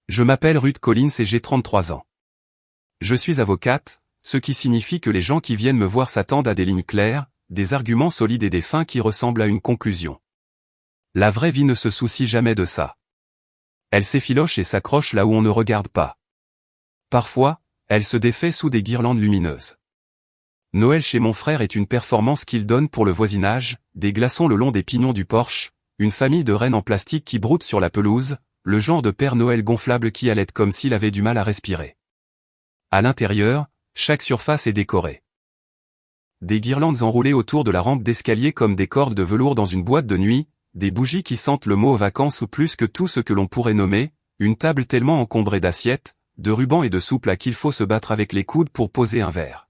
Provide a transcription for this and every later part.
Je m'appelle Ruth Collins et j'ai 33 ans. Je suis avocate, ce qui signifie que les gens qui viennent me voir s'attendent à des lignes claires, des arguments solides et des fins qui ressemblent à une conclusion. La vraie vie ne se soucie jamais de ça. Elle s'effiloche et s'accroche là où on ne regarde pas. Parfois, elle se défait sous des guirlandes lumineuses. Noël chez mon frère est une performance qu'il donne pour le voisinage, des glaçons le long des pignons du porche, une famille de rennes en plastique qui broutent sur la pelouse, le genre de Père Noël gonflable qui allait comme s'il avait du mal à respirer. À l'intérieur, chaque surface est décorée. Des guirlandes enroulées autour de la rampe d'escalier comme des cordes de velours dans une boîte de nuit, des bougies qui sentent le mot vacances ou plus que tout ce que l'on pourrait nommer, une table tellement encombrée d'assiettes, de rubans et de soupes là qu'il faut se battre avec les coudes pour poser un verre.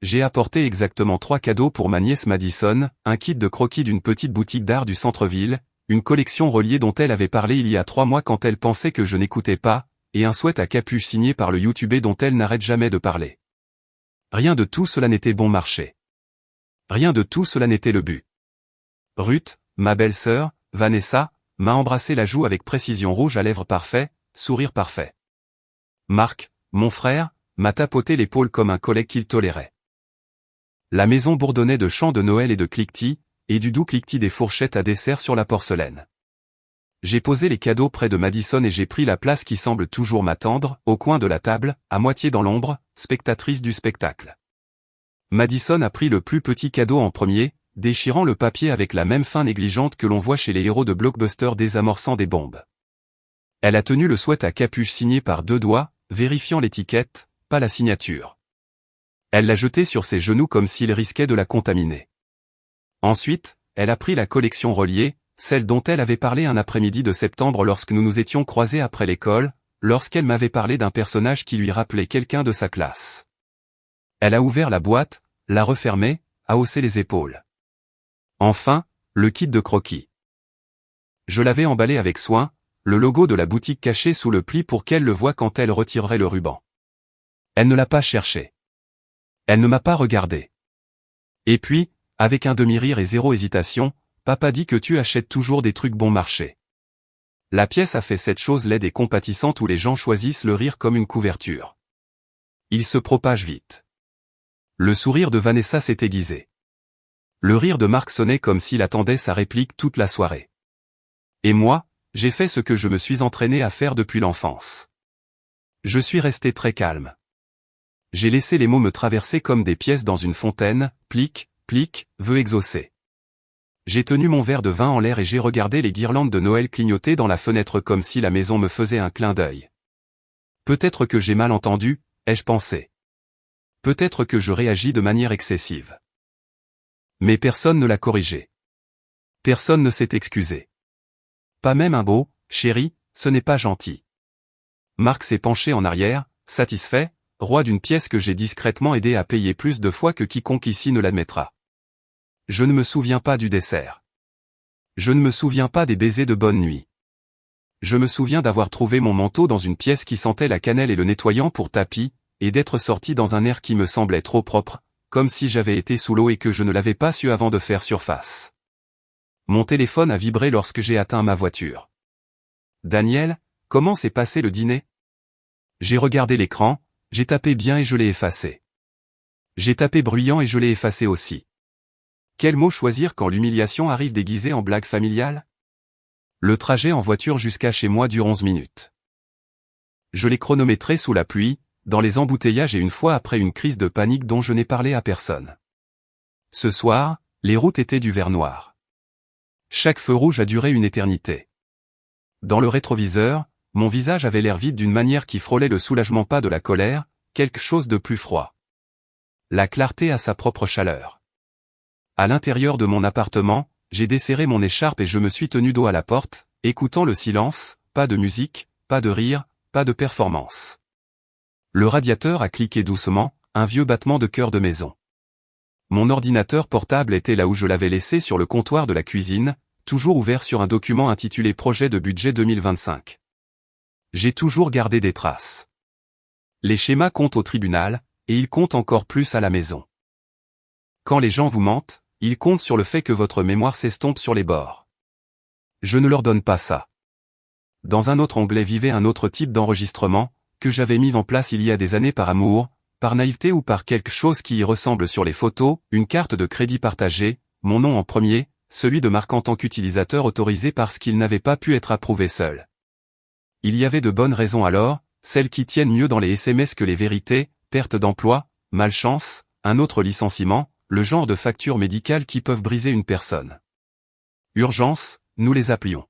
J'ai apporté exactement 3 cadeaux pour ma nièce Madison, un kit de croquis d'une petite boutique d'art du centre-ville, une collection reliée dont elle avait parlé il y a 3 mois quand elle pensait que je n'écoutais pas, et un sweat à capuche signé par le YouTuber dont elle n'arrête jamais de parler. Rien de tout cela n'était bon marché. Rien de tout cela n'était le but. Ruth, ma belle-sœur, Vanessa, m'a embrassé la joue avec précision, rouge à lèvres parfait, sourire parfait. Marc, mon frère, m'a tapoté l'épaule comme un collègue qu'il tolérait. La maison bourdonnait de chants de Noël et de cliquetis, et du doux cliquetis des fourchettes à dessert sur la porcelaine. J'ai posé les cadeaux près de Madison et j'ai pris la place qui semble toujours m'attendre, au coin de la table, à moitié dans l'ombre, spectatrice du spectacle. Madison a pris le plus petit cadeau en premier, déchirant le papier avec la même fin négligente que l'on voit chez les héros de blockbuster désamorçant des bombes. Elle a tenu le sweat à capuche signé par 2 doigts, vérifiant l'étiquette, pas la signature. Elle l'a jeté sur ses genoux comme s'il risquait de la contaminer. Ensuite, elle a pris la collection reliée, celle dont elle avait parlé un après-midi de septembre lorsque nous nous étions croisés après l'école, lorsqu'elle m'avait parlé d'un personnage qui lui rappelait quelqu'un de sa classe. Elle a ouvert la boîte, l'a refermée, a haussé les épaules. Enfin, le kit de croquis. Je l'avais emballé avec soin, le logo de la boutique caché sous le pli pour qu'elle le voie quand elle retirerait le ruban. Elle ne l'a pas cherché. Elle ne m'a pas regardé. Et puis, avec un demi-rire et 0 hésitation, papa dit que tu achètes toujours des trucs bon marché. La pièce a fait cette chose laide et compatissante où les gens choisissent le rire comme une couverture. Il se propage vite. Le sourire de Vanessa s'est aiguisé. Le rire de Marc sonnait comme s'il attendait sa réplique toute la soirée. Et moi, j'ai fait ce que je me suis entraîné à faire depuis l'enfance. Je suis resté très calme. J'ai laissé les mots me traverser comme des pièces dans une fontaine, plic, plic, vœu exaucé. J'ai tenu mon verre de vin en l'air et j'ai regardé les guirlandes de Noël clignoter dans la fenêtre comme si la maison me faisait un clin d'œil. Peut-être que j'ai mal entendu, ai-je pensé. Peut-être que je réagis de manière excessive. Mais personne ne l'a corrigé. Personne ne s'est excusé. Pas même un beau « chéri, ce n'est pas gentil ». Marc s'est penché en arrière, satisfait, roi d'une pièce que j'ai discrètement aidé à payer plus de fois que quiconque ici ne l'admettra. Je ne me souviens pas du dessert. Je ne me souviens pas des baisers de bonne nuit. Je me souviens d'avoir trouvé mon manteau dans une pièce qui sentait la cannelle et le nettoyant pour tapis, et d'être sorti dans un air qui me semblait trop propre, comme si j'avais été sous l'eau et que je ne l'avais pas su avant de faire surface. Mon téléphone a vibré lorsque j'ai atteint ma voiture. Daniel, comment s'est passé le dîner? J'ai regardé l'écran, j'ai tapé bien et je l'ai effacé. J'ai tapé bruyant et je l'ai effacé aussi. Quel mot choisir quand l'humiliation arrive déguisée en blague familiale? Le trajet en voiture jusqu'à chez moi dure 11 minutes. Je l'ai chronométré sous la pluie, dans les embouteillages et une fois après une crise de panique dont je n'ai parlé à personne. Ce soir, les routes étaient du vert noir. Chaque feu rouge a duré une éternité. Dans le rétroviseur, mon visage avait l'air vide d'une manière qui frôlait le soulagement, pas de la colère, quelque chose de plus froid. La clarté a sa propre chaleur. À l'intérieur de mon appartement, j'ai desserré mon écharpe et je me suis tenu dos à la porte, écoutant le silence, pas de musique, pas de rire, pas de performance. Le radiateur a cliqué doucement, un vieux battement de cœur de maison. Mon ordinateur portable était là où je l'avais laissé sur le comptoir de la cuisine, toujours ouvert sur un document intitulé Projet de budget 2025. J'ai toujours gardé des traces. Les schémas comptent au tribunal, et ils comptent encore plus à la maison. Quand les gens vous mentent, ils comptent sur le fait que votre mémoire s'estompe sur les bords. Je ne leur donne pas ça. dans un autre onglet vivait un autre type d'enregistrement, que j'avais mis en place il y a des années par amour, par naïveté ou par quelque chose qui y ressemble sur les photos, une carte de crédit partagée, mon nom en premier, celui de Marc en tant qu'utilisateur autorisé parce qu'il n'avait pas pu être approuvé seul. Il y avait de bonnes raisons alors, celles qui tiennent mieux dans les SMS que les vérités, perte d'emploi, malchance, un autre licenciement, le genre de factures médicales qui peuvent briser une personne. Urgence, nous les appelions.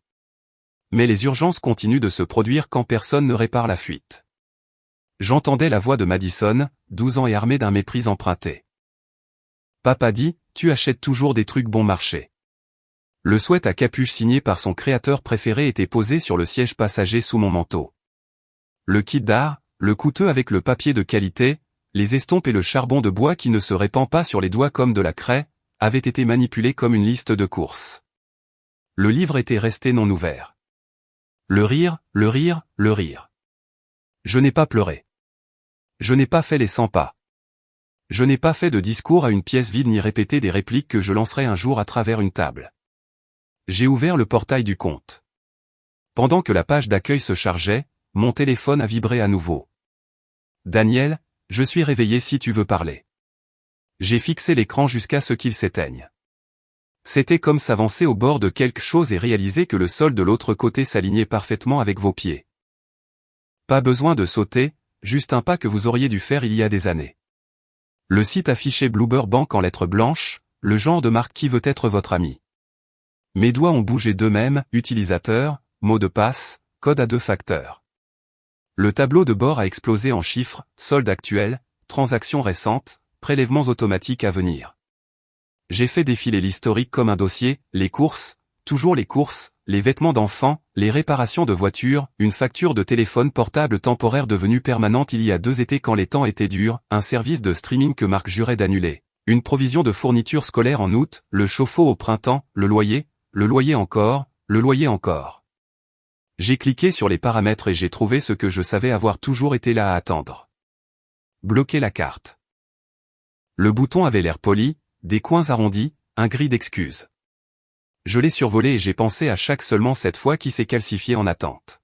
Mais les urgences continuent de se produire quand personne ne répare la fuite. J'entendais la voix de Madison, 12 ans et armée d'un mépris emprunté. Papa dit, tu achètes toujours des trucs bon marché. Le sweat à capuche signé par son créateur préféré était posé sur le siège passager sous mon manteau. Le kit d'art, le coûteux avec le papier de qualité, les estompes et le charbon de bois qui ne se répand pas sur les doigts comme de la craie, avaient été manipulés comme une liste de courses. Le livre était resté non ouvert. Le rire, le rire, le rire. Je n'ai pas pleuré. Je n'ai pas fait les 100 pas. Je n'ai pas fait de discours à une pièce vide ni répété des répliques que je lancerai un jour à travers une table. J'ai ouvert le portail du compte. Pendant que la page d'accueil se chargeait, mon téléphone a vibré à nouveau. Daniel, je suis réveillé si tu veux parler. J'ai fixé l'écran jusqu'à ce qu'il s'éteigne. C'était comme s'avancer au bord de quelque chose et réaliser que le sol de l'autre côté s'alignait parfaitement avec vos pieds. Pas besoin de sauter, juste un pas que vous auriez dû faire il y a des années. Le site affichait Bloober Bank en lettres blanches, le genre de marque qui veut être votre ami. Mes doigts ont bougé d'eux-mêmes, utilisateur, mot de passe, code à 2 facteurs. Le tableau de bord a explosé en chiffres, solde actuel, transactions récentes, prélèvements automatiques à venir. J'ai fait défiler l'historique comme un dossier, les courses, toujours les courses, les vêtements d'enfants, les réparations de voitures, une facture de téléphone portable temporaire devenue permanente il y a 2 étés quand les temps étaient durs, un service de streaming que Marc jurait d'annuler, une provision de fournitures scolaires en août, le chauffe-eau au printemps, le loyer encore, le loyer encore. J'ai cliqué sur les paramètres et j'ai trouvé ce que je savais avoir toujours été là à attendre. Bloquer la carte. Le bouton avait l'air poli, des coins arrondis, un gris d'excuses. Je l'ai survolé et j'ai pensé à chaque seulement cette fois qui s'est calcifié en attente.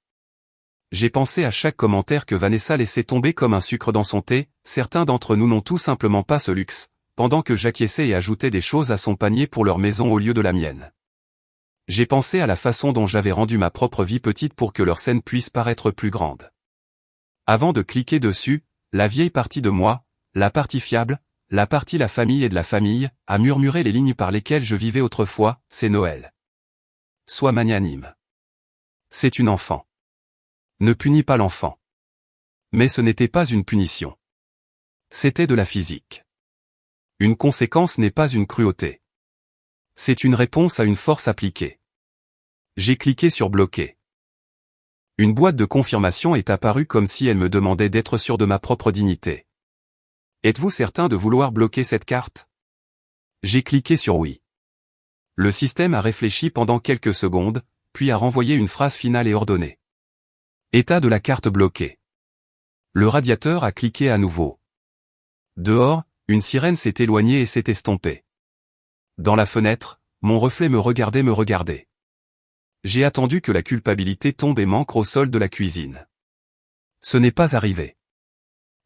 J'ai pensé à chaque commentaire que Vanessa laissait tomber comme un sucre dans son thé, certains d'entre nous n'ont tout simplement pas ce luxe, pendant que j'acquiesçais et ajoutais des choses à son panier pour leur maison au lieu de la mienne. J'ai pensé à la façon dont j'avais rendu ma propre vie petite pour que leur scène puisse paraître plus grande. Avant de cliquer dessus, la vieille partie de moi, la partie fiable, la partie la famille et de la famille, a murmuré les lignes par lesquelles je vivais autrefois, c'est Noël. Sois magnanime. C'est une enfant. Ne punis pas l'enfant. Mais ce n'était pas une punition. C'était de la physique. Une conséquence n'est pas une cruauté. C'est une réponse à une force appliquée. J'ai cliqué sur bloquer. Une boîte de confirmation est apparue comme si elle me demandait d'être sûr de ma propre dignité. Êtes-vous certain de vouloir bloquer cette carte? J'ai cliqué sur oui. Le système a réfléchi pendant quelques secondes, puis a renvoyé une phrase finale et ordonnée. État de la carte bloquée. Le radiateur a cliqué à nouveau. Dehors, une sirène s'est éloignée et s'est estompée. Dans la fenêtre, mon reflet me regardait. J'ai attendu que la culpabilité tombe et m'ancre au sol de la cuisine. Ce n'est pas arrivé.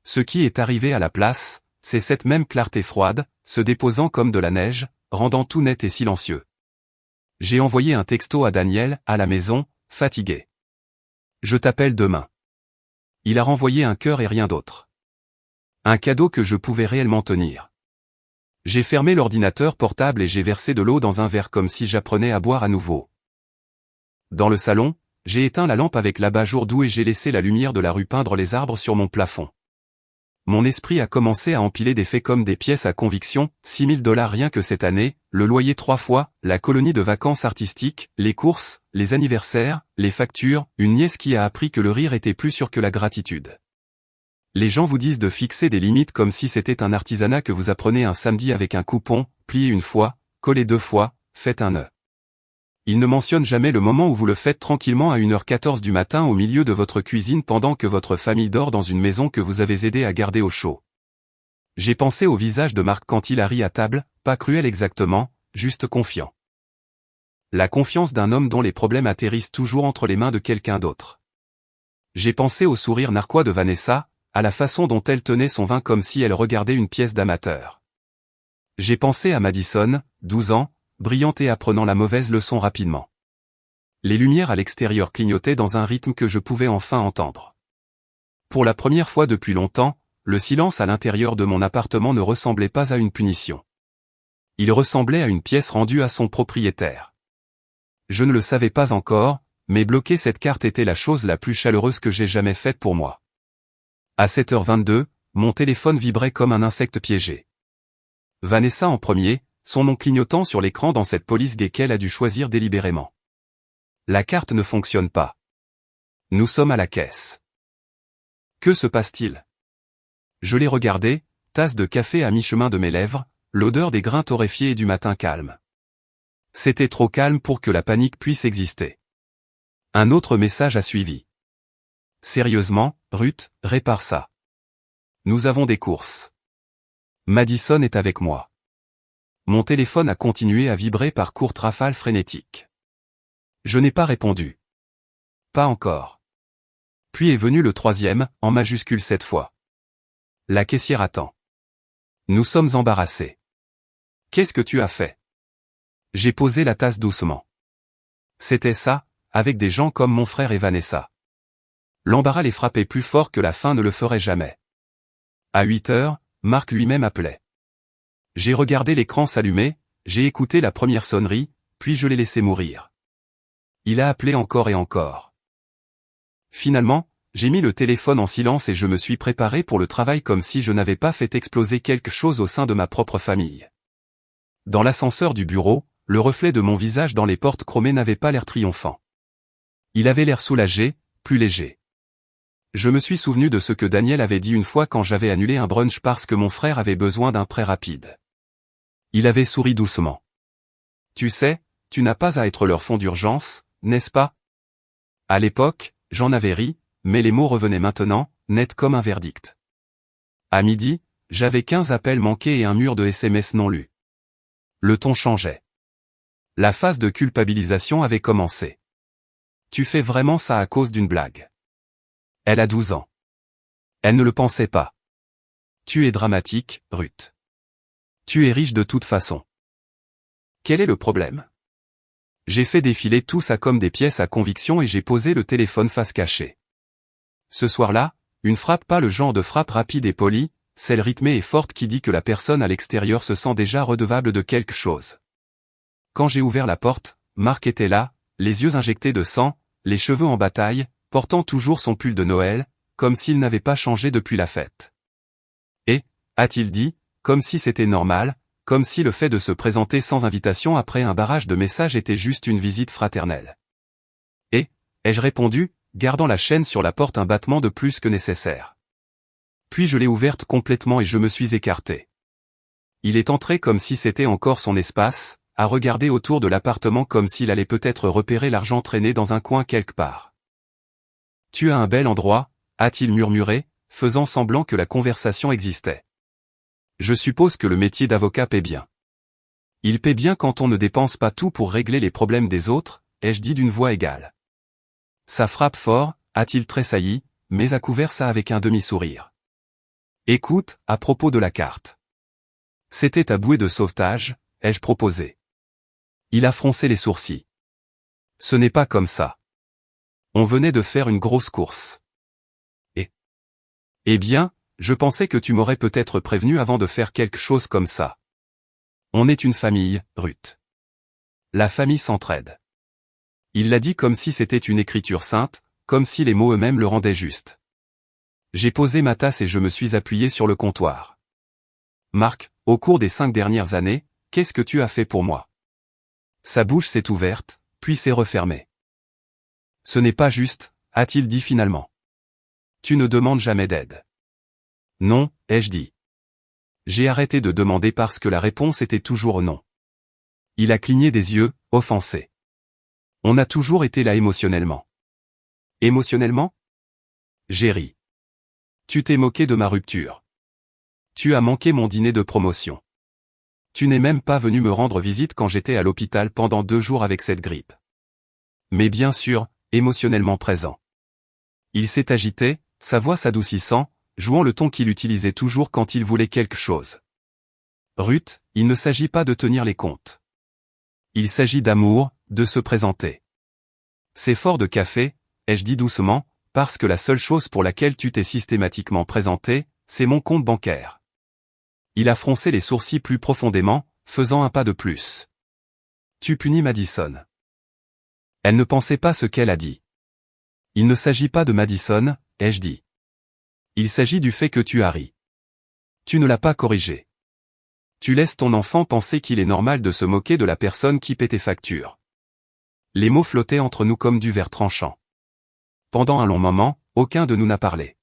Ce qui est arrivé à la place, c'est cette même clarté froide, se déposant comme de la neige, rendant tout net et silencieux. J'ai envoyé un texto à Daniel, à la maison, fatigué. Je t'appelle demain. Il a renvoyé un cœur et rien d'autre. Un cadeau que je pouvais réellement tenir. J'ai fermé l'ordinateur portable et j'ai versé de l'eau dans un verre comme si j'apprenais à boire à nouveau. Dans le salon, j'ai éteint la lampe avec l'abat-jour doux et j'ai laissé la lumière de la rue peindre les arbres sur mon plafond. Mon esprit a commencé à empiler des faits comme des pièces à conviction, 6 000 $ rien que cette année, le loyer 3 fois, la colonie de vacances artistiques, les courses, les anniversaires, les factures, une nièce qui a appris que le rire était plus sûr que la gratitude. Les gens vous disent de fixer des limites comme si c'était un artisanat que vous apprenez un samedi avec un coupon, pliez 1 fois, collez 2 fois, faites un nœud. Ils ne mentionnent jamais le moment où vous le faites tranquillement à 1h14 du matin au milieu de votre cuisine pendant que votre famille dort dans une maison que vous avez aidé à garder au chaud. J'ai pensé au visage de Marc quand il a ri à table, pas cruel exactement, juste confiant. La confiance d'un homme dont les problèmes atterrissent toujours entre les mains de quelqu'un d'autre. J'ai pensé au sourire narquois de Vanessa, à la façon dont elle tenait son vin comme si elle regardait une pièce d'amateur. J'ai pensé à Madison, 12 ans, brillante et apprenant la mauvaise leçon rapidement. Les lumières à l'extérieur clignotaient dans un rythme que je pouvais enfin entendre. Pour la première fois depuis longtemps, le silence à l'intérieur de mon appartement ne ressemblait pas à une punition. Il ressemblait à une pièce rendue à son propriétaire. Je ne le savais pas encore, mais bloquer cette carte était la chose la plus chaleureuse que j'ai jamais faite pour moi. À 7h22, mon téléphone vibrait comme un insecte piégé. Vanessa en premier, son nom clignotant sur l'écran dans cette police gay qu'elle a dû choisir délibérément. La carte ne fonctionne pas. Nous sommes à la caisse. Que se passe-t-il? Je l'ai regardé, tasse de café à mi-chemin de mes lèvres, l'odeur des grains torréfiés et du matin calme. C'était trop calme pour que la panique puisse exister. Un autre message a suivi. Sérieusement, Ruth, répare ça. Nous avons des courses. Madison est avec moi. Mon téléphone a continué à vibrer par courtes rafales frénétiques. Je n'ai pas répondu. Pas encore. Puis est venu le troisième, en majuscule cette fois. La caissière attend. Nous sommes embarrassés. Qu'est-ce que tu as fait? J'ai posé la tasse doucement. C'était ça, avec des gens comme mon frère et Vanessa. L'embarras les frappait plus fort que la faim ne le ferait jamais. À 8h, Marc lui-même appelait. J'ai regardé l'écran s'allumer, j'ai écouté la première sonnerie, puis je l'ai laissé mourir. Il a appelé encore et encore. Finalement, j'ai mis le téléphone en silence et je me suis préparé pour le travail comme si je n'avais pas fait exploser quelque chose au sein de ma propre famille. Dans l'ascenseur du bureau, le reflet de mon visage dans les portes chromées n'avait pas l'air triomphant. Il avait l'air soulagé, plus léger. Je me suis souvenu de ce que Daniel avait dit une fois quand j'avais annulé un brunch parce que mon frère avait besoin d'un prêt rapide. Il avait souri doucement. Tu sais, tu n'as pas à être leur fonds d'urgence, n'est-ce pas? À l'époque, j'en avais ri, mais les mots revenaient maintenant, nets comme un verdict. À midi, j'avais 15 appels manqués et un mur de SMS non lus. Le ton changeait. La phase de culpabilisation avait commencé. Tu fais vraiment ça à cause d'une blague. Elle a 12 ans. Elle ne le pensait pas. Tu es dramatique, Ruth. Tu es riche de toute façon. Quel est le problème? J'ai fait défiler tout ça comme des pièces à conviction et j'ai posé le téléphone face cachée. Ce soir-là, une frappe, pas le genre de frappe rapide et polie, celle rythmée et forte qui dit que la personne à l'extérieur se sent déjà redevable de quelque chose. Quand j'ai ouvert la porte, Marc était là, les yeux injectés de sang, les cheveux en bataille, portant toujours son pull de Noël, comme s'il n'avait pas changé depuis la fête. Et, a-t-il dit, comme si c'était normal, comme si le fait de se présenter sans invitation après un barrage de messages était juste une visite fraternelle. Et, ai-je répondu, gardant la chaîne sur la porte un battement de plus que nécessaire. Puis je l'ai ouverte complètement et je me suis écarté. Il est entré comme si c'était encore son espace, à regarder autour de l'appartement comme s'il allait peut-être repérer l'argent traîné dans un coin quelque part. Tu as un bel endroit, a-t-il murmuré, faisant semblant que la conversation existait. Je suppose que le métier d'avocat paie bien. Il paie bien quand on ne dépense pas tout pour régler les problèmes des autres, ai-je dit d'une voix égale. Ça frappe fort, a-t-il tressailli, mais a couvert ça avec un demi-sourire. Écoute, à propos de la carte. C'était ta bouée de sauvetage, ai-je proposé. Il a froncé les sourcils. Ce n'est pas comme ça. On venait de faire une grosse course. Eh bien, je pensais que tu m'aurais peut-être prévenu avant de faire quelque chose comme ça. On est une famille, Ruth. La famille s'entraide. Il l'a dit comme si c'était une écriture sainte, comme si les mots eux-mêmes le rendaient juste. J'ai posé ma tasse et je me suis appuyé sur le comptoir. Marc, au cours des 5 dernières années, qu'est-ce que tu as fait pour moi? Sa bouche s'est ouverte, puis s'est refermée. Ce n'est pas juste, a-t-il dit finalement. Tu ne demandes jamais d'aide. Non, ai-je dit. J'ai arrêté de demander parce que la réponse était toujours non. Il a cligné des yeux, offensé. On a toujours été là émotionnellement. Émotionnellement? J'ai ri. Tu t'es moqué de ma rupture. Tu as manqué mon dîner de promotion. Tu n'es même pas venu me rendre visite quand j'étais à l'hôpital pendant 2 jours avec cette grippe. Mais bien sûr, émotionnellement présent. Il s'est agité, sa voix s'adoucissant, jouant le ton qu'il utilisait toujours quand il voulait quelque chose. Ruth, il ne s'agit pas de tenir les comptes. Il s'agit d'amour, de se présenter. C'est fort de café, ai-je dit doucement, parce que la seule chose pour laquelle tu t'es systématiquement présenté, c'est mon compte bancaire. Il a froncé les sourcils plus profondément, faisant un pas de plus. Tu punis Madison. Elle ne pensait pas ce qu'elle a dit. Il ne s'agit pas de Madison, ai-je dit. Il s'agit du fait que tu as ri. Tu ne l'as pas corrigé. Tu laisses ton enfant penser qu'il est normal de se moquer de la personne qui paie tes factures. Les mots flottaient entre nous comme du verre tranchant. Pendant un long moment, aucun de nous n'a parlé.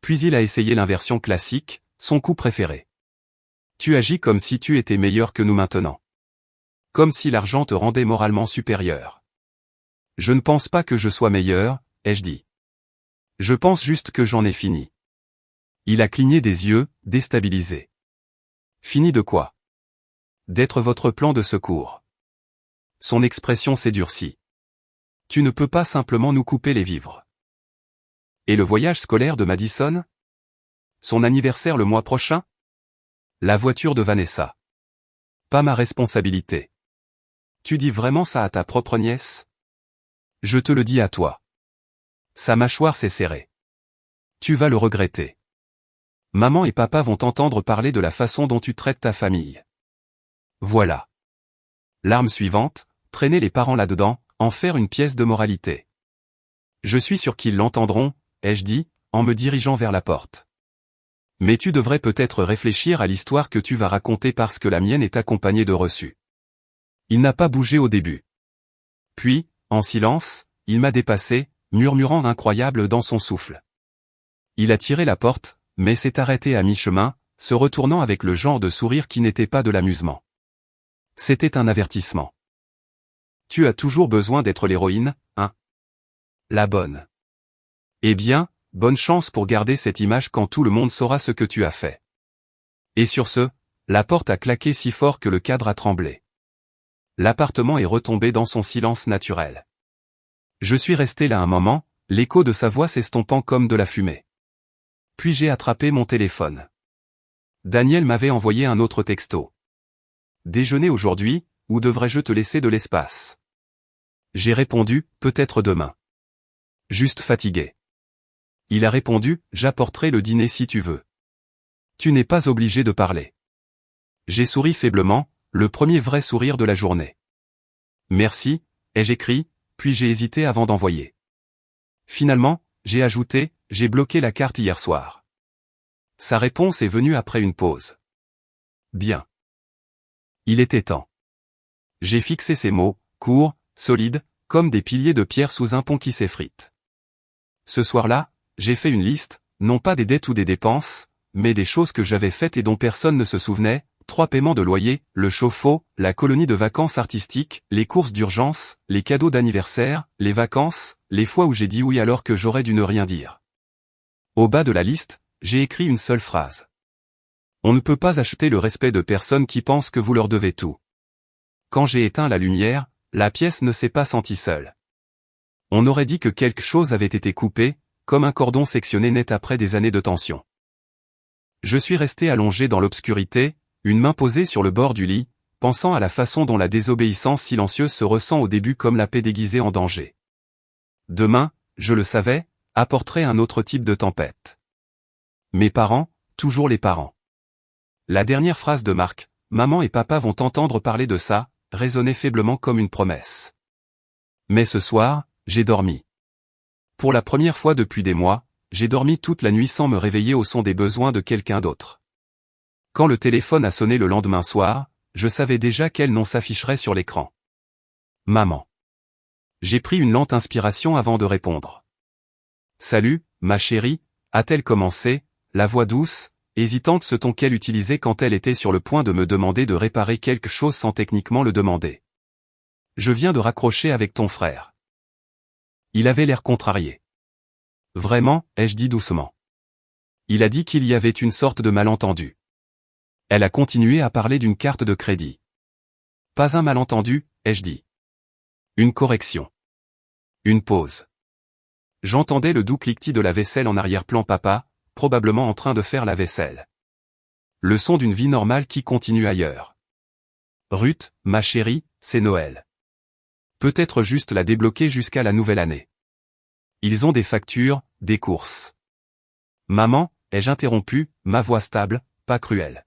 Puis il a essayé l'inversion classique, son coup préféré. Tu agis comme si tu étais meilleur que nous maintenant. Comme si l'argent te rendait moralement supérieur. Je ne pense pas que je sois meilleur, ai-je dit. Je pense juste que j'en ai fini. Il a cligné des yeux, déstabilisé. Fini de quoi? D'être votre plan de secours. Son expression s'est durcie. Tu ne peux pas simplement nous couper les vivres. Et le voyage scolaire de Madison? Son anniversaire le mois prochain? La voiture de Vanessa. Pas ma responsabilité. Tu dis vraiment ça à ta propre nièce? Je te le dis à toi. Sa mâchoire s'est serrée. Tu vas le regretter. Maman et papa vont t'entendre parler de la façon dont tu traites ta famille. Voilà. L'arme suivante, traîner les parents là-dedans, en faire une pièce de moralité. Je suis sûr qu'ils l'entendront, ai-je dit, en me dirigeant vers la porte. Mais tu devrais peut-être réfléchir à l'histoire que tu vas raconter parce que la mienne est accompagnée de reçus. Il n'a pas bougé au début. Puis, en silence, il m'a dépassé, murmurant incroyable dans son souffle. Il a tiré la porte, mais s'est arrêté à mi-chemin, se retournant avec le genre de sourire qui n'était pas de l'amusement. C'était un avertissement. Tu as toujours besoin d'être l'héroïne, hein? La bonne. Eh bien, bonne chance pour garder cette image quand tout le monde saura ce que tu as fait. Et sur ce, la porte a claqué si fort que le cadre a tremblé. L'appartement est retombé dans son silence naturel. Je suis resté là un moment, l'écho de sa voix s'estompant comme de la fumée. Puis j'ai attrapé mon téléphone. Daniel m'avait envoyé un autre texto. Déjeuner aujourd'hui, ou devrais-je te laisser de l'espace? J'ai répondu, peut-être demain. Juste fatigué. Il a répondu, j'apporterai le dîner si tu veux. Tu n'es pas obligé de parler. J'ai souri faiblement, le premier vrai sourire de la journée. Merci, ai-je écrit, puis j'ai hésité avant d'envoyer. Finalement, j'ai ajouté, j'ai bloqué la carte hier soir. Sa réponse est venue après une pause. Bien. Il était temps. J'ai fixé ces mots, courts, solides, comme des piliers de pierre sous un pont qui s'effrite. Ce soir-là, j'ai fait une liste, non pas des dettes ou des dépenses, mais des choses que j'avais faites et dont personne ne se souvenait, 3 paiements de loyer, le chauffe-eau, la colonie de vacances artistiques, les courses d'urgence, les cadeaux d'anniversaire, les vacances, les fois où j'ai dit oui alors que j'aurais dû ne rien dire. Au bas de la liste, j'ai écrit une seule phrase. On ne peut pas acheter le respect de personnes qui pensent que vous leur devez tout. Quand j'ai éteint la lumière, la pièce ne s'est pas sentie seule. On aurait dit que quelque chose avait été coupé, comme un cordon sectionné net après des années de tension. Je suis resté allongé dans l'obscurité, une main posée sur le bord du lit, pensant à la façon dont la désobéissance silencieuse se ressent au début comme la paix déguisée en danger. Demain, je le savais, apporterait un autre type de tempête. Mes parents, toujours les parents. La dernière phrase de Marc, maman et papa vont entendre parler de ça, résonnait faiblement comme une promesse. Mais ce soir, j'ai dormi. Pour la première fois depuis des mois, j'ai dormi toute la nuit sans me réveiller au son des besoins de quelqu'un d'autre. Quand le téléphone a sonné le lendemain soir, je savais déjà quel nom s'afficherait sur l'écran. Maman. J'ai pris une lente inspiration avant de répondre. Salut, ma chérie, a-t-elle commencé, la voix douce, hésitante ce ton qu'elle utilisait quand elle était sur le point de me demander de réparer quelque chose sans techniquement le demander. Je viens de raccrocher avec ton frère. Il avait l'air contrarié. Vraiment, ai-je dit doucement. Il a dit qu'il y avait une sorte de malentendu. Elle a continué à parler d'une carte de crédit. Pas un malentendu, ai-je dit. Une correction. Une pause. J'entendais le doux cliquetis de la vaisselle en arrière-plan, papa, probablement en train de faire la vaisselle. Le son d'une vie normale qui continue ailleurs. Ruth, ma chérie, c'est Noël. Peut-être juste la débloquer jusqu'à la nouvelle année. Ils ont des factures, des courses. Maman, ai-je interrompu, ma voix stable, pas cruelle.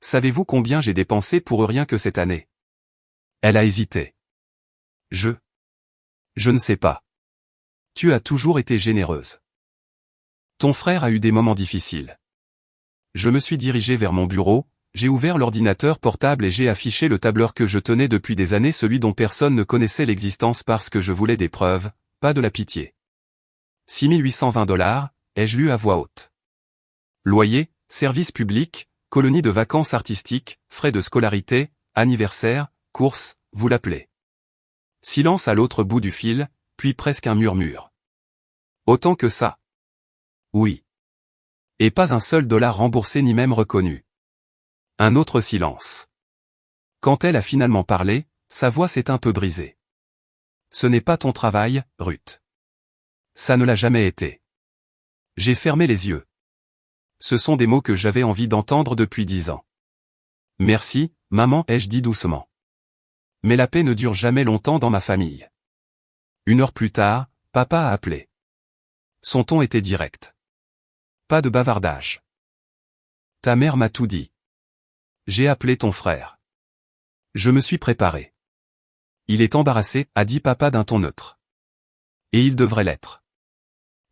Savez-vous combien j'ai dépensé pour eux rien que cette année? Elle a hésité. Je ne sais pas. Tu as toujours été généreuse. Ton frère a eu des moments difficiles. Je me suis dirigé vers mon bureau, j'ai ouvert l'ordinateur portable et j'ai affiché le tableur que je tenais depuis des années, celui dont personne ne connaissait l'existence parce que je voulais des preuves, pas de la pitié. 6820 $, ai-je lu à voix haute. Loyer, service public, colonie de vacances artistiques, frais de scolarité, anniversaire, courses, vous l'appelez. Silence à l'autre bout du fil, puis presque un murmure. Autant que ça? Oui. Et pas un seul dollar remboursé ni même reconnu. Un autre silence. Quand elle a finalement parlé, sa voix s'est un peu brisée. Ce n'est pas ton travail, Ruth. Ça ne l'a jamais été. J'ai fermé les yeux. Ce sont des mots que j'avais envie d'entendre depuis 10 ans. Merci, maman, ai-je dit doucement. Mais la paix ne dure jamais longtemps dans ma famille. 1 heure plus tard, papa a appelé. Son ton était direct. Pas de bavardage. Ta mère m'a tout dit. J'ai appelé ton frère. Je me suis préparé. Il est embarrassé, a dit papa d'un ton neutre. Et il devrait l'être.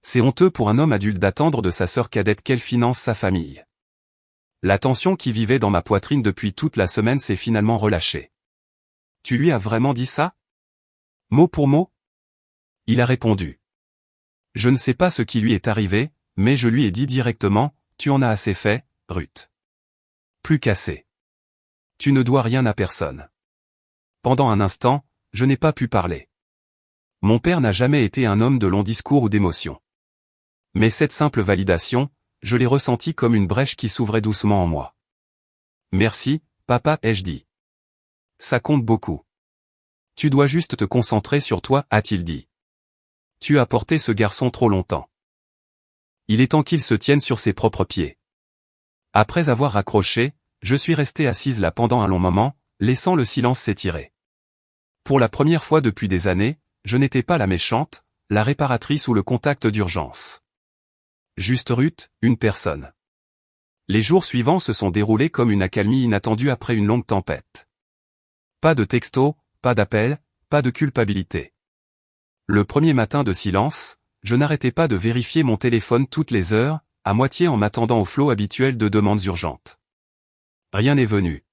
C'est honteux pour un homme adulte d'attendre de sa sœur cadette qu'elle finance sa famille. La tension qui vivait dans ma poitrine depuis toute la semaine s'est finalement relâchée. Tu lui as vraiment dit ça? Mot pour mot? Il a répondu. Je ne sais pas ce qui lui est arrivé, mais je lui ai dit directement, tu en as assez fait, Ruth. Plus qu'assez. Tu ne dois rien à personne. Pendant un instant, je n'ai pas pu parler. Mon père n'a jamais été un homme de longs discours ou d'émotions. Mais cette simple validation, je l'ai ressentie comme une brèche qui s'ouvrait doucement en moi. Merci, papa, ai-je dit. Ça compte beaucoup. Tu dois juste te concentrer sur toi, a-t-il dit. Tu as porté ce garçon trop longtemps. Il est temps qu'il se tienne sur ses propres pieds. Après avoir raccroché, je suis restée assise là pendant un long moment, laissant le silence s'étirer. Pour la première fois depuis des années, je n'étais pas la méchante, la réparatrice ou le contact d'urgence. Juste Ruth, une personne. Les jours suivants se sont déroulés comme une accalmie inattendue après une longue tempête. Pas de texto, pas d'appel, pas de culpabilité. Le premier matin de silence, je n'arrêtais pas de vérifier mon téléphone toutes les heures, à moitié en m'attendant au flot habituel de demandes urgentes. Rien n'est venu.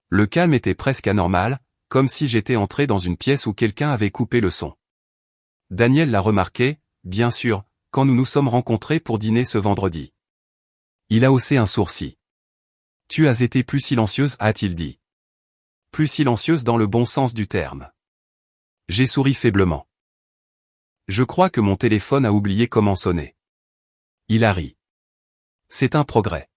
Le calme était presque anormal, comme si j'étais entré dans une pièce où quelqu'un avait coupé le son. Daniel l'a remarqué, bien sûr, quand nous nous sommes rencontrés pour dîner ce vendredi. Il a haussé un sourcil. Tu as été plus silencieuse, a-t-il dit. Plus silencieuse dans le bon sens du terme. J'ai souri faiblement. Je crois que mon téléphone a oublié comment sonner. Il a ri. C'est un progrès.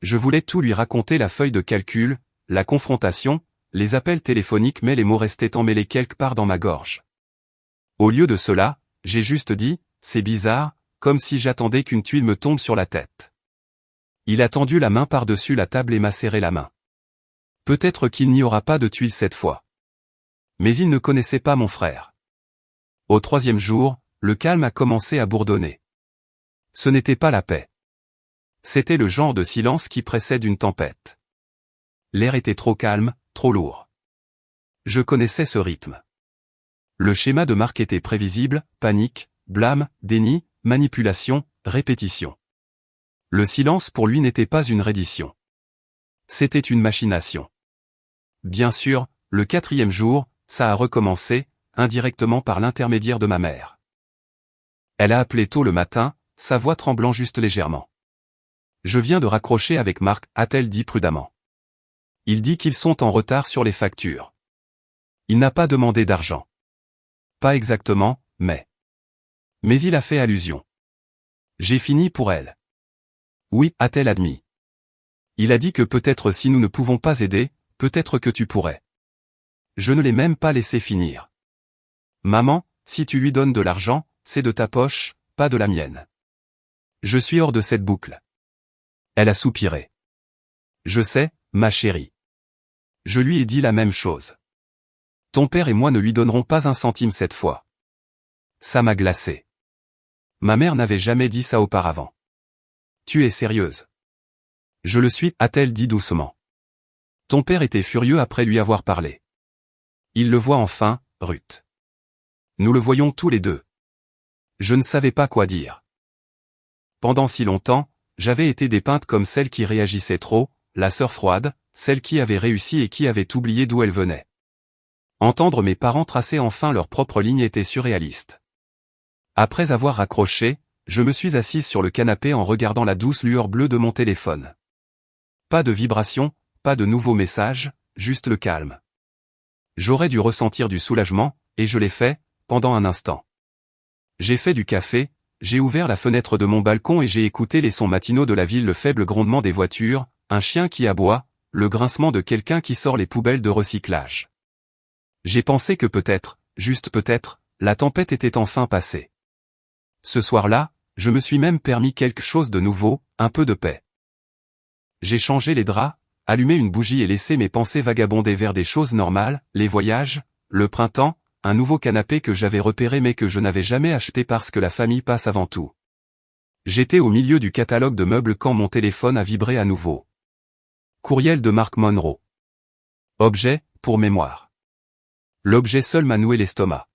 Je voulais tout lui raconter, la feuille de calcul, la confrontation, les appels téléphoniques, mais les mots restaient emmêlés quelque part dans ma gorge. Au lieu de cela, j'ai juste dit, c'est bizarre, comme si j'attendais qu'une tuile me tombe sur la tête. Il a tendu la main par-dessus la table et m'a serré la main. Peut-être qu'il n'y aura pas de tuile cette fois. Mais il ne connaissait pas mon frère. Au 3e jour, le calme a commencé à bourdonner. Ce n'était pas la paix. C'était le genre de silence qui précède une tempête. L'air était trop calme, trop lourd. Je connaissais ce rythme. Le schéma de Marc était prévisible, panique, blâme, déni, manipulation, répétition. Le silence pour lui n'était pas une reddition. C'était une machination. Bien sûr, le 4e jour, ça a recommencé, indirectement par l'intermédiaire de ma mère. Elle a appelé tôt le matin, sa voix tremblant juste légèrement. Je viens de raccrocher avec Marc, a-t-elle dit prudemment. Il dit qu'ils sont en retard sur les factures. Il n'a pas demandé d'argent. Pas exactement, mais il a fait allusion. J'ai fini pour elle. Oui, a-t-elle admis. Il a dit que peut-être si nous ne pouvons pas aider, peut-être que tu pourrais. Je ne l'ai même pas laissé finir. Maman, si tu lui donnes de l'argent, c'est de ta poche, pas de la mienne. Je suis hors de cette boucle. Elle a soupiré. Je sais, ma chérie. Je lui ai dit la même chose. Ton père et moi ne lui donnerons pas un centime cette fois. Ça m'a glacé. Ma mère n'avait jamais dit ça auparavant. Tu es sérieuse? Je le suis, a-t-elle dit doucement. Ton père était furieux après lui avoir parlé. Il le voit enfin, Ruth. Nous le voyons tous les deux. Je ne savais pas quoi dire. Pendant si longtemps, j'avais été dépeinte comme celle qui réagissait trop, la sœur froide, celle qui avait réussi et qui avait oublié d'où elle venait. Entendre mes parents tracer enfin leur propre ligne était surréaliste. Après avoir raccroché, je me suis assise sur le canapé en regardant la douce lueur bleue de mon téléphone. Pas de vibration, pas de nouveaux messages, juste le calme. J'aurais dû ressentir du soulagement, et je l'ai fait, pendant un instant. J'ai fait du café, j'ai ouvert la fenêtre de mon balcon et j'ai écouté les sons matinaux de la ville, le faible grondement des voitures, un chien qui aboie, le grincement de quelqu'un qui sort les poubelles de recyclage. J'ai pensé que peut-être, juste peut-être, la tempête était enfin passée. Ce soir-là, je me suis même permis quelque chose de nouveau, un peu de paix. J'ai changé les draps, allumé une bougie et laissé mes pensées vagabonder vers des choses normales, les voyages, le printemps, un nouveau canapé que j'avais repéré mais que je n'avais jamais acheté parce que la famille passe avant tout. J'étais au milieu du catalogue de meubles quand mon téléphone a vibré à nouveau. Courriel de Mark Monroe. Objet, pour mémoire. L'objet seul m'a noué l'estomac.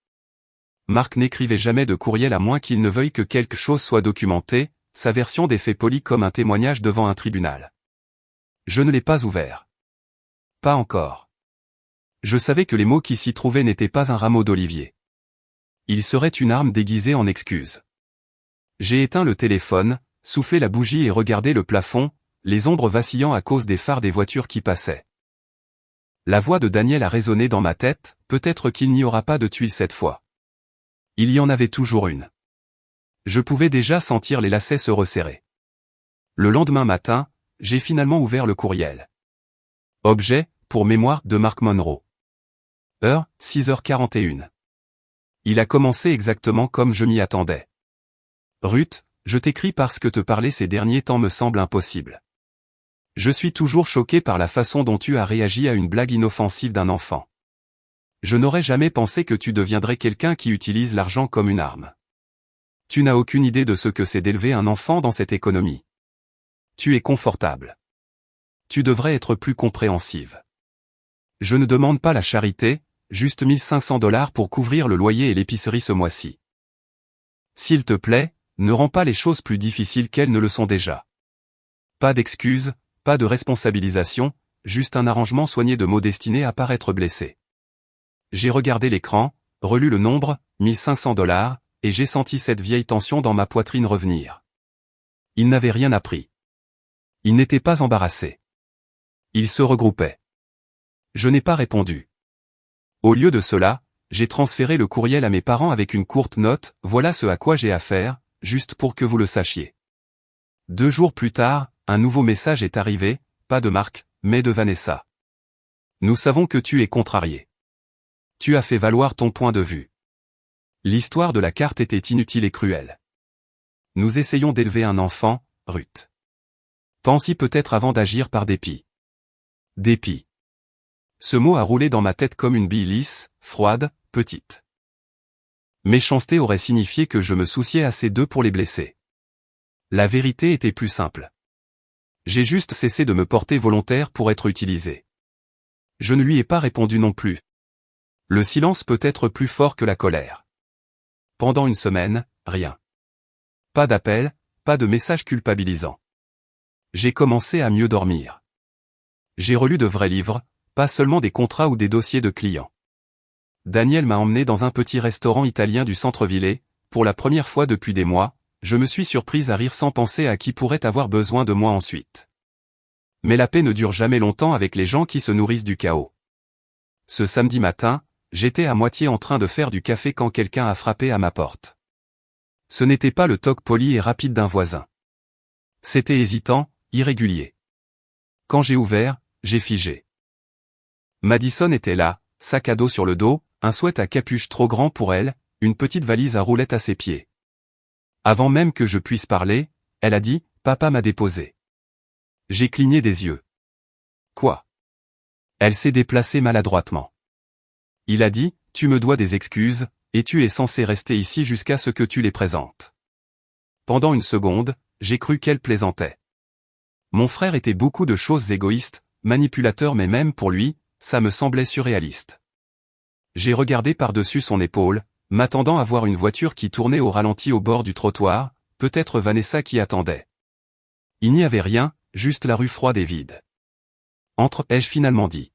Mark n'écrivait jamais de courriel à moins qu'il ne veuille que quelque chose soit documenté, sa version des faits polis comme un témoignage devant un tribunal. Je ne l'ai pas ouvert. Pas encore. Je savais que les mots qui s'y trouvaient n'étaient pas un rameau d'olivier. Il serait une arme déguisée en excuse. J'ai éteint le téléphone, soufflé la bougie et regardé le plafond, les ombres vacillant à cause des phares des voitures qui passaient. La voix de Daniel a résonné dans ma tête, peut-être qu'il n'y aura pas de tuile cette fois. Il y en avait toujours une. Je pouvais déjà sentir les lacets se resserrer. Le lendemain matin, j'ai finalement ouvert le courriel. Objet, pour mémoire, de Mark Monroe. Heure, 6h41. Il a commencé exactement comme je m'y attendais. Ruth, je t'écris parce que te parler ces derniers temps me semble impossible. Je suis toujours choqué par la façon dont tu as réagi à une blague inoffensive d'un enfant. Je n'aurais jamais pensé que tu deviendrais quelqu'un qui utilise l'argent comme une arme. Tu n'as aucune idée de ce que c'est d'élever un enfant dans cette économie. Tu es confortable. Tu devrais être plus compréhensive. Je ne demande pas la charité, juste $1500 pour couvrir le loyer et l'épicerie ce mois-ci. S'il te plaît, ne rends pas les choses plus difficiles qu'elles ne le sont déjà. Pas d'excuses, pas de responsabilisation, juste un arrangement soigné de mots destinés à paraître blessés. J'ai regardé l'écran, relu le nombre, $1500, et j'ai senti cette vieille tension dans ma poitrine revenir. Il n'avait rien appris. Il n'était pas embarrassé. Il se regroupait. Je n'ai pas répondu. Au lieu de cela, j'ai transféré le courriel à mes parents avec une courte note, voilà ce à quoi j'ai affaire, juste pour que vous le sachiez. 2 jours plus tard, un nouveau message est arrivé, pas de Marc, mais de Vanessa. Nous savons que tu es contrarié. Tu as fait valoir ton point de vue. L'histoire de la carte était inutile et cruelle. Nous essayons d'élever un enfant, Ruth. Pense-y peut-être avant d'agir par dépit. Dépit. Ce mot a roulé dans ma tête comme une bille lisse, froide, petite. Méchanceté aurait signifié que je me souciais assez d'eux pour les blesser. La vérité était plus simple. J'ai juste cessé de me porter volontaire pour être utilisé. Je ne lui ai pas répondu non plus. Le silence peut être plus fort que la colère. Pendant une semaine, rien. Pas d'appel, pas de message culpabilisant. J'ai commencé à mieux dormir. J'ai relu de vrais livres, pas seulement des contrats ou des dossiers de clients. Daniel m'a emmené dans un petit restaurant italien du centre-ville et, pour la première fois depuis des mois, je me suis surprise à rire sans penser à qui pourrait avoir besoin de moi ensuite. Mais la paix ne dure jamais longtemps avec les gens qui se nourrissent du chaos. Ce samedi matin, j'étais à moitié en train de faire du café quand quelqu'un a frappé à ma porte. Ce n'était pas le toc poli et rapide d'un voisin. C'était hésitant, irrégulier. Quand j'ai ouvert, j'ai figé. Madison était là, sac à dos sur le dos, un sweat à capuche trop grand pour elle, une petite valise à roulettes à ses pieds. Avant même que je puisse parler, elle a dit « Papa m'a déposé ». J'ai cligné des yeux. Quoi? Elle s'est déplacée maladroitement. Il a dit « Tu me dois des excuses, et tu es censé rester ici jusqu'à ce que tu les présentes. » Pendant une seconde, j'ai cru qu'elle plaisantait. Mon frère était beaucoup de choses égoïstes, manipulateur, mais même pour lui, ça me semblait surréaliste. J'ai regardé par-dessus son épaule, m'attendant à voir une voiture qui tournait au ralenti au bord du trottoir, peut-être Vanessa qui attendait. Il n'y avait rien, juste la rue froide et vide. Entre, ai-je finalement dit.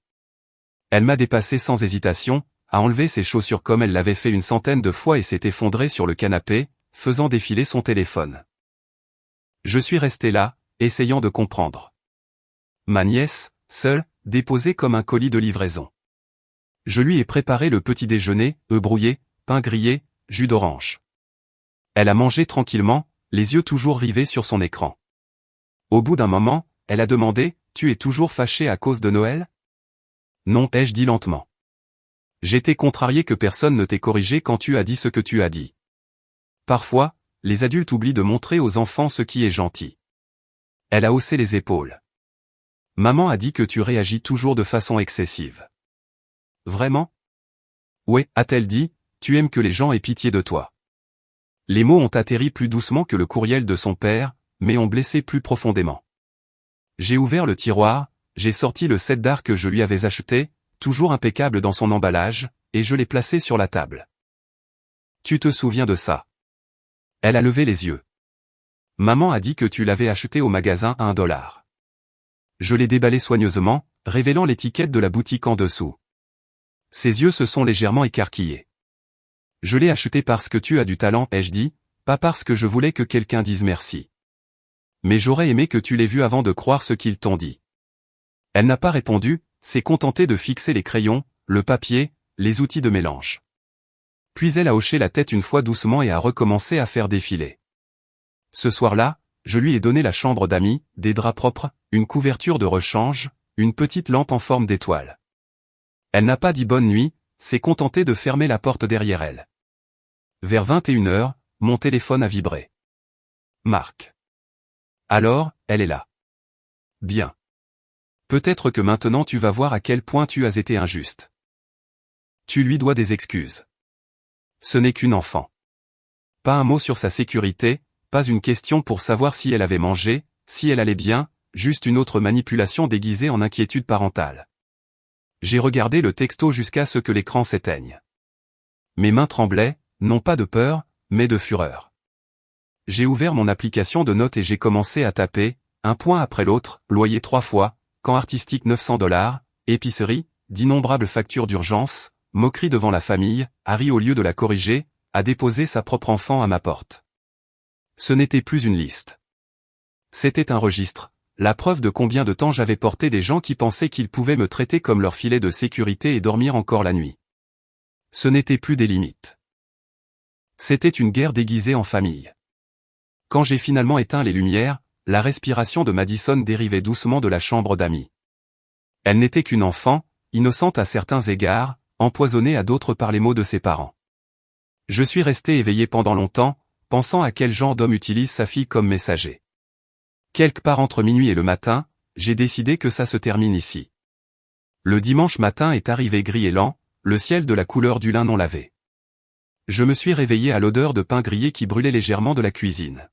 Elle m'a dépassé sans hésitation, a enlevé ses chaussures comme elle l'avait fait une centaine de fois et s'est effondrée sur le canapé, faisant défiler son téléphone. Je suis resté là, essayant de comprendre. Ma nièce, seule, déposée comme un colis de livraison. Je lui ai préparé le petit déjeuner, œufs brouillés, pain grillé, jus d'orange. Elle a mangé tranquillement, les yeux toujours rivés sur son écran. Au bout d'un moment, elle a demandé « Tu es toujours fâché à cause de Noël ?» Non, ai-je dit lentement. J'étais contrarié que personne ne t'ait corrigé quand tu as dit ce que tu as dit. Parfois, les adultes oublient de montrer aux enfants ce qui est gentil. Elle a haussé les épaules. Maman a dit que tu réagis toujours de façon excessive. Vraiment? Ouais, a-t-elle dit, tu aimes que les gens aient pitié de toi. Les mots ont atterri plus doucement que le courriel de son père, mais ont blessé plus profondément. J'ai ouvert le tiroir, j'ai sorti le set d'art que je lui avais acheté, toujours impeccable dans son emballage, et je l'ai placé sur la table. Tu te souviens de ça? Elle a levé les yeux. Maman a dit que tu l'avais acheté au magasin à $1. Je l'ai déballé soigneusement, révélant l'étiquette de la boutique en dessous. Ses yeux se sont légèrement écarquillés. Je l'ai acheté parce que tu as du talent, ai-je dit, pas parce que je voulais que quelqu'un dise merci. Mais j'aurais aimé que tu l'aies vu avant de croire ce qu'ils t'ont dit. Elle n'a pas répondu, s'est contentée de fixer les crayons, le papier, les outils de mélange. Puis elle a hoché la tête une fois doucement et a recommencé à faire défiler. Ce soir-là, je lui ai donné la chambre d'amis, des draps propres, une couverture de rechange, une petite lampe en forme d'étoile. Elle n'a pas dit bonne nuit, s'est contentée de fermer la porte derrière elle. Vers 21h, mon téléphone a vibré. Marc. Alors, elle est là. Bien. Peut-être que maintenant tu vas voir à quel point tu as été injuste. Tu lui dois des excuses. Ce n'est qu'une enfant. Pas un mot sur sa sécurité, pas une question pour savoir si elle avait mangé, si elle allait bien, juste une autre manipulation déguisée en inquiétude parentale. J'ai regardé le texto jusqu'à ce que l'écran s'éteigne. Mes mains tremblaient, non pas de peur, mais de fureur. J'ai ouvert mon application de notes et j'ai commencé à taper, un point après l'autre, loyer 3 fois, camp artistique $900, épicerie, d'innombrables factures d'urgence, moquerie devant la famille, Harry au lieu de la corriger, a déposé sa propre enfant à ma porte. Ce n'était plus une liste. C'était un registre, la preuve de combien de temps j'avais porté des gens qui pensaient qu'ils pouvaient me traiter comme leur filet de sécurité et dormir encore la nuit. Ce n'était plus des limites. C'était une guerre déguisée en famille. Quand j'ai finalement éteint les lumières, la respiration de Madison dérivait doucement de la chambre d'amis. Elle n'était qu'une enfant, innocente à certains égards, empoisonnée à d'autres par les mots de ses parents. Je suis resté éveillé pendant longtemps, pensant à quel genre d'homme utilise sa fille comme messager. Quelque part entre minuit et le matin, j'ai décidé que ça se termine ici. Le dimanche matin est arrivé gris et lent, le ciel de la couleur du lin non lavé. Je me suis réveillé à l'odeur de pain grillé qui brûlait légèrement de la cuisine.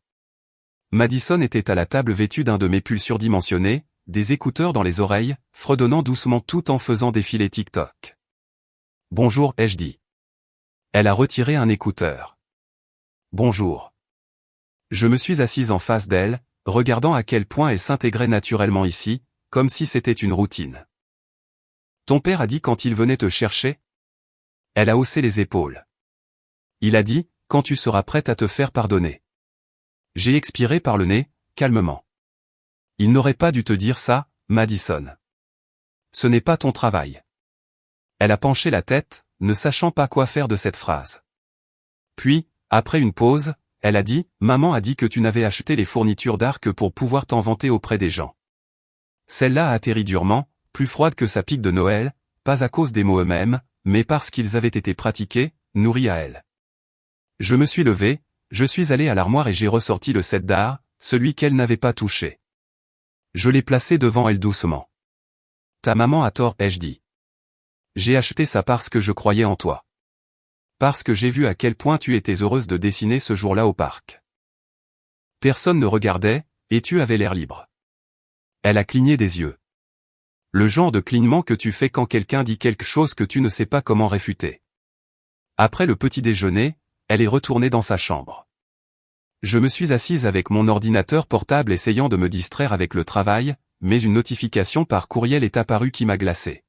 Madison était à la table vêtue d'un de mes pulls surdimensionnés, des écouteurs dans les oreilles, fredonnant doucement tout en faisant défiler TikTok. « Bonjour » ai-je dit. Elle a retiré un écouteur. « Bonjour ». Je me suis assise en face d'elle, regardant à quel point elle s'intégrait naturellement ici, comme si c'était une routine. « Ton père a dit quand il venait te chercher ?» Elle a haussé les épaules. Il a dit, quand tu seras prête à te faire pardonner. J'ai expiré par le nez, calmement. Il n'aurait pas dû te dire ça, Madison. Ce n'est pas ton travail. Elle a penché la tête, ne sachant pas quoi faire de cette phrase. Puis, après une pause, elle a dit, maman a dit que tu n'avais acheté les fournitures d'art que pour pouvoir t'en vanter auprès des gens. Celle-là a atterri durement, plus froide que sa pique de Noël, pas à cause des mots eux-mêmes, mais parce qu'ils avaient été pratiqués, nourris à elle. Je me suis levé, je suis allé à l'armoire et j'ai ressorti le set d'art, celui qu'elle n'avait pas touché. Je l'ai placé devant elle doucement. Ta maman a tort, ai-je dit. J'ai acheté ça parce que je croyais en toi. Parce que j'ai vu à quel point tu étais heureuse de dessiner ce jour-là au parc. Personne ne regardait, et tu avais l'air libre. Elle a cligné des yeux. Le genre de clignement que tu fais quand quelqu'un dit quelque chose que tu ne sais pas comment réfuter. Après le petit déjeuner, elle est retournée dans sa chambre. Je me suis assise avec mon ordinateur portable essayant de me distraire avec le travail, mais une notification par courriel est apparue qui m'a glacé.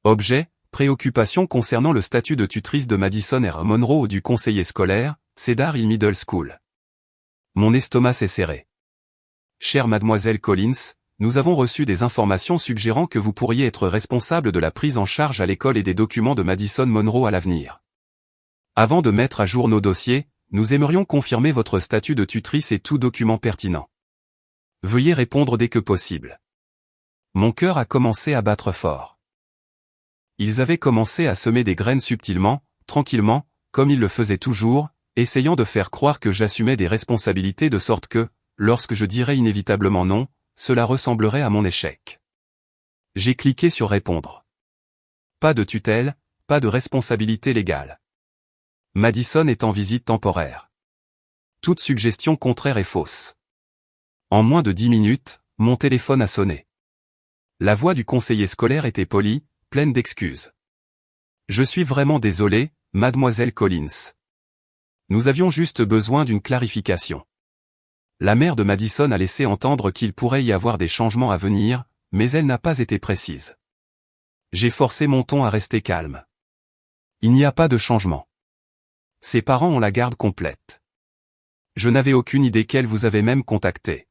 Objet, préoccupation concernant le statut de tutrice de Madison R. Monroe ou du conseiller scolaire, Cedar Hill Middle School. Mon estomac s'est serré. Chère mademoiselle Collins, nous avons reçu des informations suggérant que vous pourriez être responsable de la prise en charge à l'école et des documents de Madison Monroe à l'avenir. Avant de mettre à jour nos dossiers, nous aimerions confirmer votre statut de tutrice et tout document pertinent. Veuillez répondre dès que possible. Mon cœur a commencé à battre fort. Ils avaient commencé à semer des graines subtilement, tranquillement, comme ils le faisaient toujours, essayant de faire croire que j'assumais des responsabilités de sorte que, lorsque je dirais inévitablement non, cela ressemblerait à mon échec. J'ai cliqué sur répondre. Pas de tutelle, pas de responsabilité légale. Madison est en visite temporaire. Toute suggestion contraire est fausse. En moins de 10 minutes, mon téléphone a sonné. La voix du conseiller scolaire était polie, pleine d'excuses. Je suis vraiment désolé, mademoiselle Collins. Nous avions juste besoin d'une clarification. La mère de Madison a laissé entendre qu'il pourrait y avoir des changements à venir, mais elle n'a pas été précise. J'ai forcé mon ton à rester calme. Il n'y a pas de changement. Ses parents ont la garde complète. Je n'avais aucune idée qu'elle vous avait même contacté.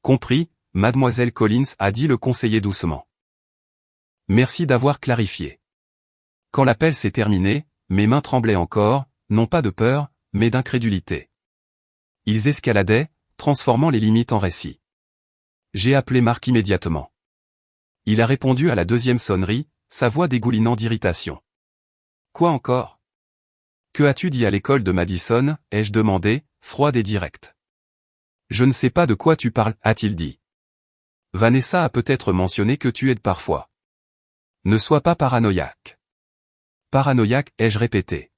Compris, mademoiselle Collins, a dit le conseiller doucement. Merci d'avoir clarifié. Quand l'appel s'est terminé, mes mains tremblaient encore, non pas de peur, mais d'incrédulité. Ils escaladaient, transformant les limites en récits. J'ai appelé Marc immédiatement. Il a répondu à la deuxième sonnerie, sa voix dégoulinant d'irritation. Quoi encore? Que as-tu dit à l'école de Madison, ai-je demandé, froide et directe. Je ne sais pas de quoi tu parles, a-t-il dit. Vanessa a peut-être mentionné que tu aides parfois. Ne sois pas paranoïaque. Paranoïaque, ai-je répété.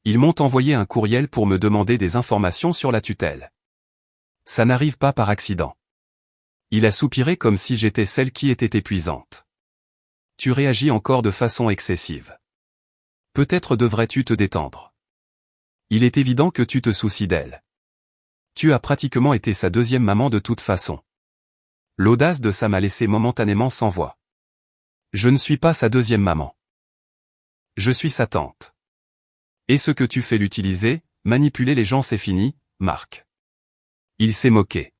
Ils m'ont envoyé un courriel pour me demander des informations sur la tutelle. Ça n'arrive pas par accident. Il a soupiré comme si j'étais celle qui était épuisante. Tu réagis encore de façon excessive. Peut-être devrais-tu te détendre. Il est évident que tu te soucies d'elle. Tu as pratiquement été sa deuxième maman de toute façon. L'audace de ça m'a laissé momentanément sans voix. Je ne suis pas sa deuxième maman. Je suis sa tante. Et ce que tu fais l'utiliser, manipuler les gens c'est fini, Marc. Il s'est moqué.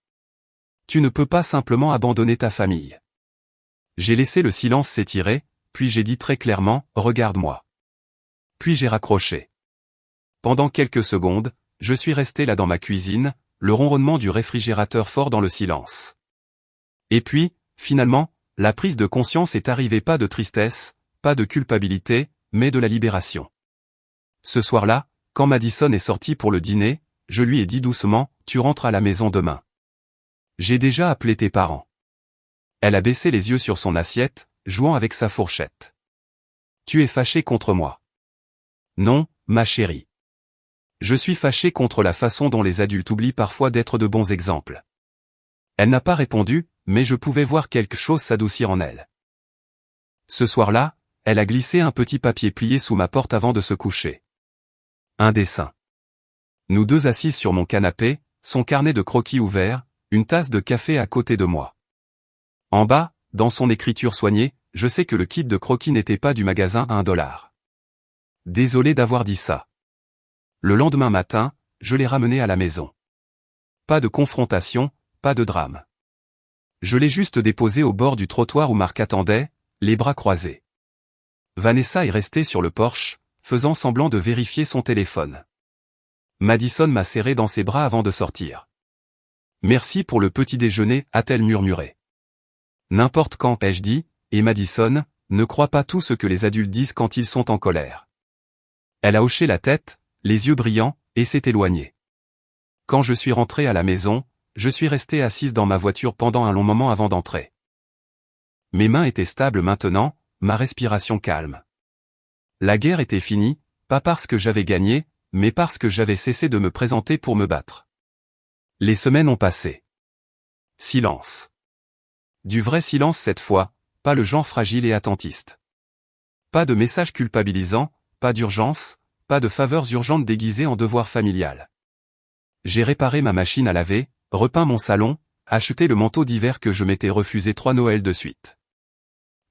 Tu ne peux pas simplement abandonner ta famille. J'ai laissé le silence s'étirer, puis j'ai dit très clairement, regarde-moi. Puis j'ai raccroché. Pendant quelques secondes, je suis resté là dans ma cuisine, le ronronnement du réfrigérateur fort dans le silence. Et puis, finalement, la prise de conscience est arrivée, pas de tristesse, pas de culpabilité, mais de la libération. Ce soir-là, quand Madison est sortie pour le dîner, je lui ai dit doucement, tu rentres à la maison demain. J'ai déjà appelé tes parents. Elle a baissé les yeux sur son assiette, jouant avec sa fourchette. Tu es fâché contre moi. Non, ma chérie. Je suis fâché contre la façon dont les adultes oublient parfois d'être de bons exemples. Elle n'a pas répondu, mais je pouvais voir quelque chose s'adoucir en elle. Ce soir-là, elle a glissé un petit papier plié sous ma porte avant de se coucher. Un dessin. Nous deux assises sur mon canapé, son carnet de croquis ouvert, une tasse de café à côté de moi. En bas, dans son écriture soignée, je sais que le kit de croquis n'était pas du magasin à $1. Désolé d'avoir dit ça. Le lendemain matin, je l'ai ramené à la maison. Pas de confrontation, pas de drame. Je l'ai juste déposé au bord du trottoir où Marc attendait, les bras croisés. Vanessa est restée sur le porche, faisant semblant de vérifier son téléphone. Madison m'a serré dans ses bras avant de sortir. Merci pour le petit déjeuner, a-t-elle murmuré. N'importe quand, ai-je dit, et Madison, ne crois pas tout ce que les adultes disent quand ils sont en colère. Elle a hoché la tête, les yeux brillants, et s'est éloignée. Quand je suis rentré à la maison, je suis resté assise dans ma voiture pendant un long moment avant d'entrer. Mes mains étaient stables maintenant, ma respiration calme. La guerre était finie, pas parce que j'avais gagné, mais parce que j'avais cessé de me présenter pour me battre. Les semaines ont passé. Silence. Du vrai silence cette fois, pas le genre fragile et attentiste. Pas de messages culpabilisants, pas d'urgence, pas de faveurs urgentes déguisées en devoir familial. J'ai réparé ma machine à laver, repeint mon salon, acheté le manteau d'hiver que je m'étais refusé 3 Noëls de suite.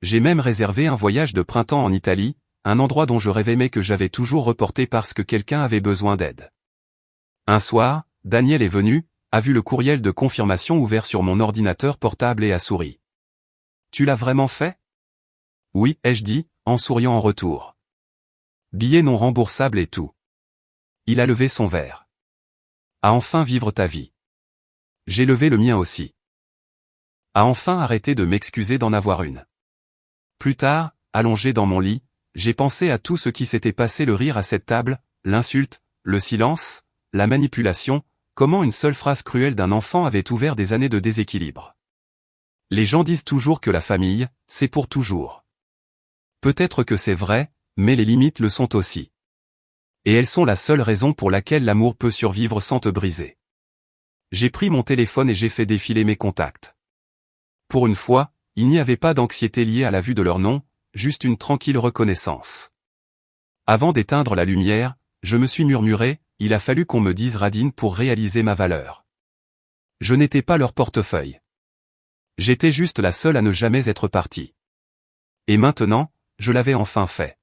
J'ai même réservé un voyage de printemps en Italie, un endroit dont je rêvais mais que j'avais toujours reporté parce que quelqu'un avait besoin d'aide. Un soir, Daniel est venu, a vu le courriel de confirmation ouvert sur mon ordinateur portable et a souri. « Tu l'as vraiment fait ?» « Oui, ai-je dit, en souriant en retour. Billet non remboursable et tout. » Il a levé son verre. « À enfin vivre ta vie. » J'ai levé le mien aussi. À enfin arrêter de m'excuser d'en avoir une. Plus tard, allongé dans mon lit, j'ai pensé à tout ce qui s'était passé, le rire à cette table, l'insulte, le silence, la manipulation, comment une seule phrase cruelle d'un enfant avait ouvert des années de déséquilibre. Les gens disent toujours que la famille, c'est pour toujours. Peut-être que c'est vrai, mais les limites le sont aussi. Et elles sont la seule raison pour laquelle l'amour peut survivre sans te briser. J'ai pris mon téléphone et j'ai fait défiler mes contacts. Pour une fois, il n'y avait pas d'anxiété liée à la vue de leur nom, juste une tranquille reconnaissance. Avant d'éteindre la lumière, je me suis murmuré, il a fallu qu'on me dise Radine pour réaliser ma valeur. Je n'étais pas leur portefeuille. J'étais juste la seule à ne jamais être partie. Et maintenant, je l'avais enfin fait.